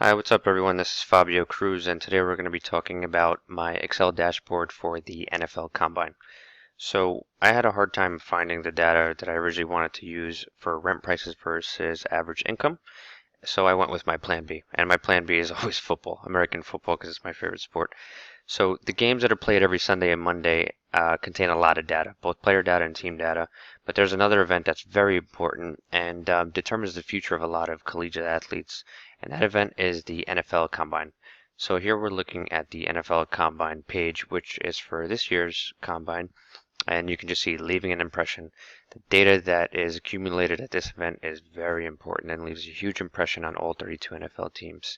Hi, what's up everyone? This is Fabio Cruz, and today we're going to be talking about my Excel dashboard for the NFL Combine. So I had a hard time finding the data that I originally wanted to use for rent prices versus average income, so I went with my plan B. And my plan B is always football, American football, because it's my favorite sport. So the games that are played every Sunday and Monday contain a lot of data, both player data and team data. But there's another event that's very important and determines the future of a lot of collegiate athletes, and that event is the NFL Combine. So here we're looking at the NFL Combine page, which is for this year's Combine, and you can just see leaving an impression. The data that is accumulated at this event is very important and leaves a huge impression on all 32 NFL teams.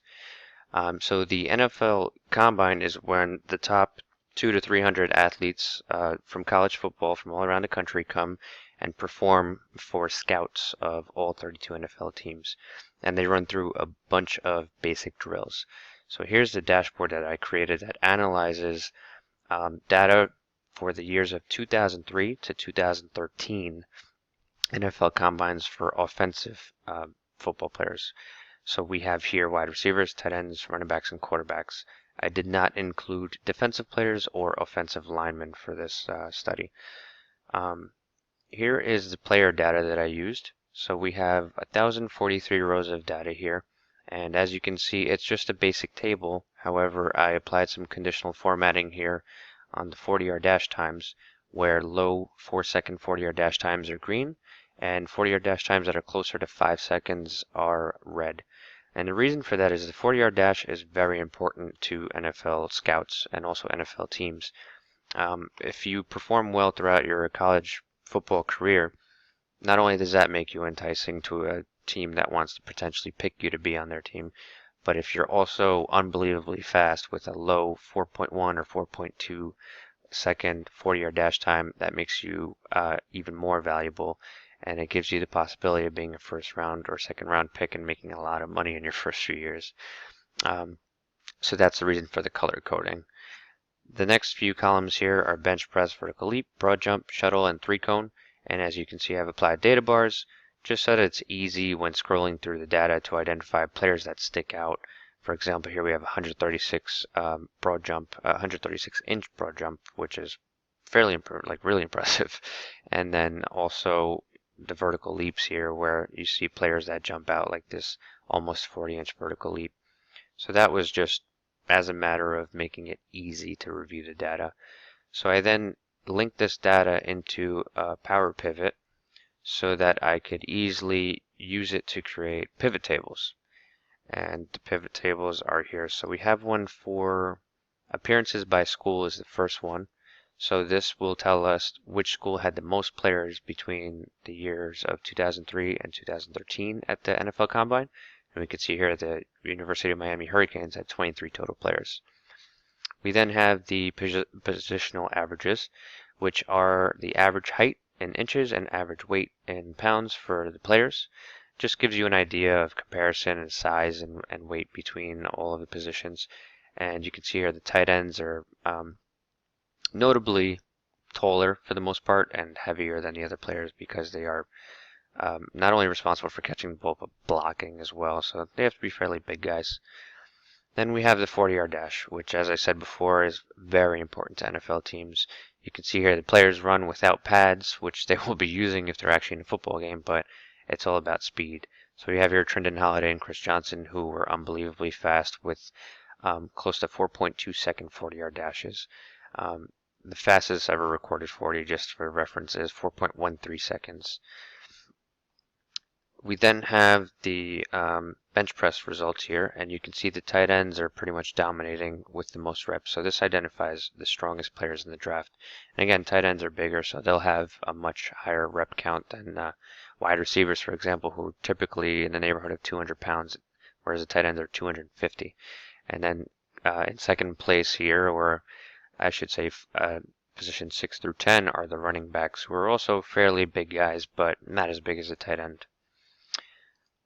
So the NFL Combine is when the top 200 to 300 athletes from college football from all around the country come and perform for scouts of all 32 NFL teams. And they run through a bunch of basic drills. So here's the dashboard that I created that analyzes data for the years of 2003 to 2013 NFL Combines for offensive football players. So we have here wide receivers, tight ends, running backs, and quarterbacks. I did not include defensive players or offensive linemen for this study. Here is the player data that I used. So we have 1,043 rows of data here. And as you can see, it's just a basic table. However, I applied some conditional formatting here on the 40-yard dash times, where low 4-second 40-yard dash times are green, and 40-yard dash times that are closer to 5 seconds are red. And the reason for that is the 40-yard dash is very important to NFL scouts and also NFL teams. If you perform well throughout your college football career, not only does that make you enticing to a team that wants to potentially pick you to be on their team, but if you're also unbelievably fast with a low 4.1 or 4.2 second 40-yard dash time, that makes you even more valuable, and it gives you the possibility of being a first round or second round pick and making a lot of money in your first few years. So that's the reason for the color coding. The next few columns here are bench press, vertical leap, broad jump, shuttle, and three cone. And as you can see, I've applied data bars just so that it's easy when scrolling through the data to identify players that stick out. For example, here we have 136 broad jump, 136-inch broad jump, which is fairly really impressive. And then also the vertical leaps here, where you see players that jump out like this almost 40-inch vertical leap. So that was just as a matter of making it easy to review the data. So I then linked this data into a Power Pivot so that I could easily use it to create pivot tables. And the pivot tables are here. So we have one for appearances by school is the first one. So this will tell us which school had the most players between the years of 2003 and 2013 at the NFL Combine. And we can see here the University of Miami Hurricanes had 23 total players. We then have the positional averages, which are the average height in inches and average weight in pounds for the players. Just gives you an idea of comparison and size and weight between all of the positions. And you can see here the tight ends are notably taller for the most part and heavier than the other players because they are not only responsible for catching the ball, but blocking as well. So they have to be fairly big guys. Then we have the 40-yard dash, which, as I said before, is very important to NFL teams. You can see here the players run without pads, which they will be using if they're actually in a football game, but it's all about speed. So we have here Trendon Holiday and Chris Johnson, who were unbelievably fast with close to 4.2 second 40-yard dashes. The fastest ever recorded 40, just for reference, is 4.13 seconds. We then have the bench press results here, and you can see the tight ends are pretty much dominating with the most reps. So this identifies the strongest players in the draft. And again, tight ends are bigger, so they'll have a much higher rep count than wide receivers, for example, who are typically in the neighborhood of 200 pounds, whereas the tight ends are 250. And then in second place here, or I should say position 6 through 10, are the running backs, who are also fairly big guys, but not as big as a tight end.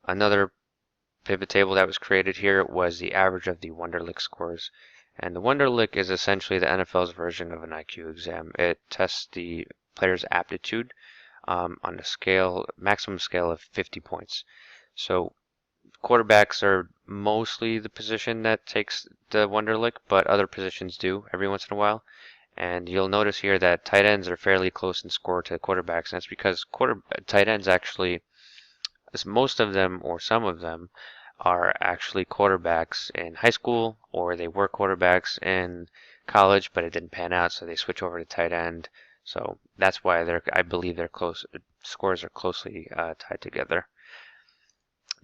Another pivot table that was created here was the average of the Wonderlic scores. And the Wonderlic is essentially the NFL's version of an IQ exam. It tests the player's aptitude on a maximum scale of 50 points. So quarterbacks are mostly the position that takes the Wonderlic, but other positions do every once in a while. And you'll notice here that tight ends are fairly close in score to quarterbacks, and that's because tight ends actually, as most of them or some of them, are actually quarterbacks in high school, or they were quarterbacks in college, but it didn't pan out, so they switch over to tight end. So that's why I believe their scores are closely tied together.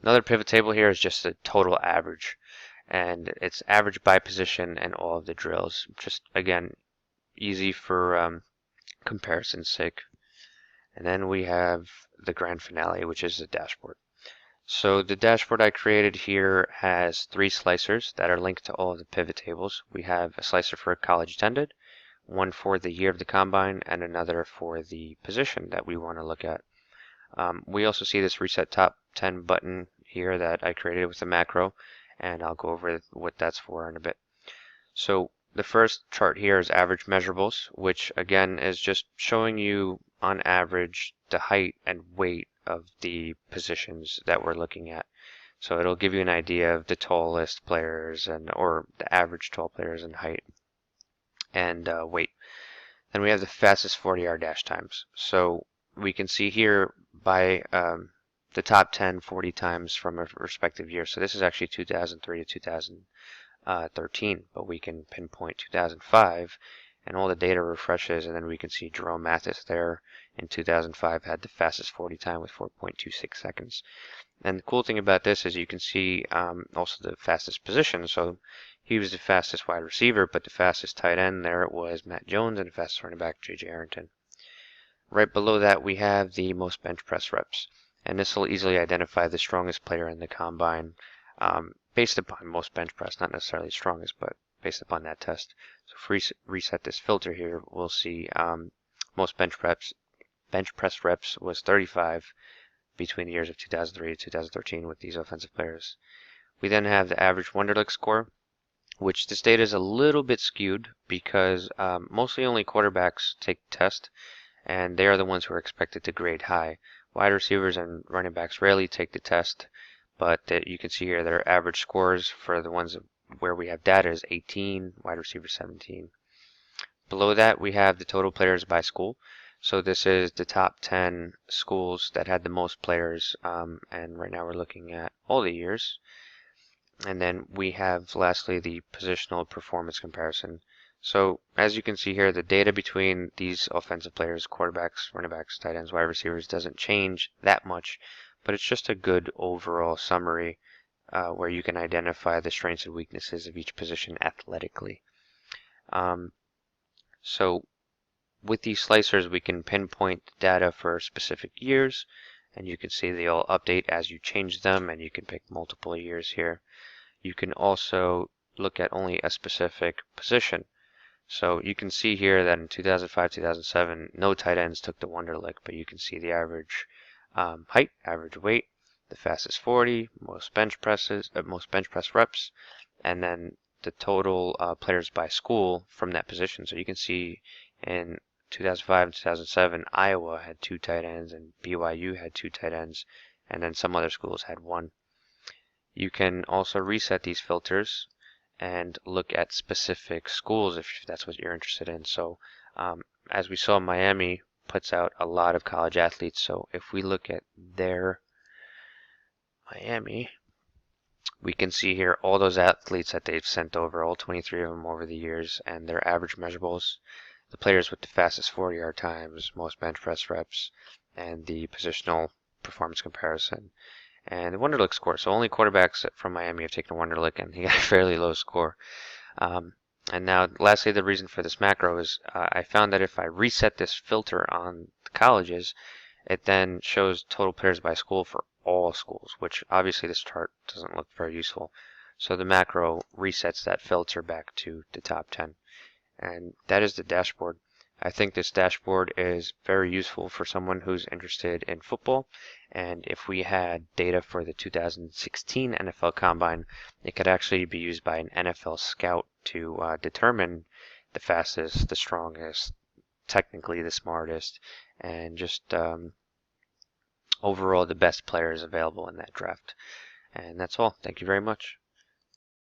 Another pivot table here is just the total average, and it's average by position and all of the drills. Just again, easy for comparison's sake. And then we have the grand finale, which is the dashboard. So the dashboard I created here has 3 slicers that are linked to all of the pivot tables. We have a slicer for college attended, one for the year of the combine, and another for the position that we want to look at. We also see this reset top 10 button here that I created with a macro, and I'll go over what that's for in a bit. So the first chart here is average measurables, which again is just showing you on average the height and weight of the positions that we're looking at. So it'll give you an idea of the tallest players or the average tall players in height and weight. Then we have the fastest 40-yard dash times. So we can see here by the top 10 40 times from a respective year. So this is actually 2003 to 2013, but we can pinpoint 2005 and all the data refreshes, and then we can see Jerome Mathis there in 2005 had the fastest 40 time with 4.26 seconds. And the cool thing about this is you can see also the fastest position. So he was the fastest wide receiver, but the fastest tight end there was Matt Jones, and the fastest running back J.J. Arrington. Right below that we have the most bench press reps, and this will easily identify the strongest player in the combine based upon most bench press, not necessarily the strongest, but based upon that test. So if we reset this filter here, we'll see most bench press reps was 35 between the years of 2003 to 2013 with these offensive players. We then have the average Wonderlic score, which this data is a little bit skewed because mostly only quarterbacks take the test, and they are the ones who are expected to grade high. Wide receivers and running backs rarely take the test, but you can see here their average scores for the ones where we have data is 18, wide receiver 17. Below that we have the total players by school. So this is the top 10 schools that had the most players, and right now we're looking at all the years. And then we have lastly the positional performance comparison. So as you can see here, the data between these offensive players, quarterbacks, running backs, tight ends, wide receivers, doesn't change that much, but it's just a good overall summary where you can identify the strengths and weaknesses of each position athletically. So with these slicers, we can pinpoint data for specific years, and you can see they all update as you change them, and you can pick multiple years here. You can also look at only a specific position. So you can see here that in 2005, 2007, no tight ends took the Wonderlic, but you can see the average height, average weight, the fastest 40, most bench press reps, and then the total players by school from that position. So you can see in 2005 and 2007, Iowa had 2 tight ends, and BYU had 2 tight ends, and then some other schools had 1. You can also reset these filters and look at specific schools if that's what you're interested in. So as we saw, Miami puts out a lot of college athletes. So if we look at their Miami, we can see here all those athletes that they've sent over, all 23 of them over the years, and their average measurables, the players with the fastest 40-yard times, most bench press reps, and the positional performance comparison. And the Wonderlic score. So only quarterbacks from Miami have taken a Wonderlic, and he got a fairly low score. And now, lastly, the reason for this macro is I found that if I reset this filter on the colleges, it then shows total players by school for all schools, which obviously this chart doesn't look very useful. So the macro resets that filter back to the top 10. And that is the dashboard. I think this dashboard is very useful for someone who's interested in football. And if we had data for the 2016 NFL Combine, it could actually be used by an NFL scout to determine the fastest, the strongest, technically the smartest, and just overall the best players available in that draft. And that's all. Thank you very much.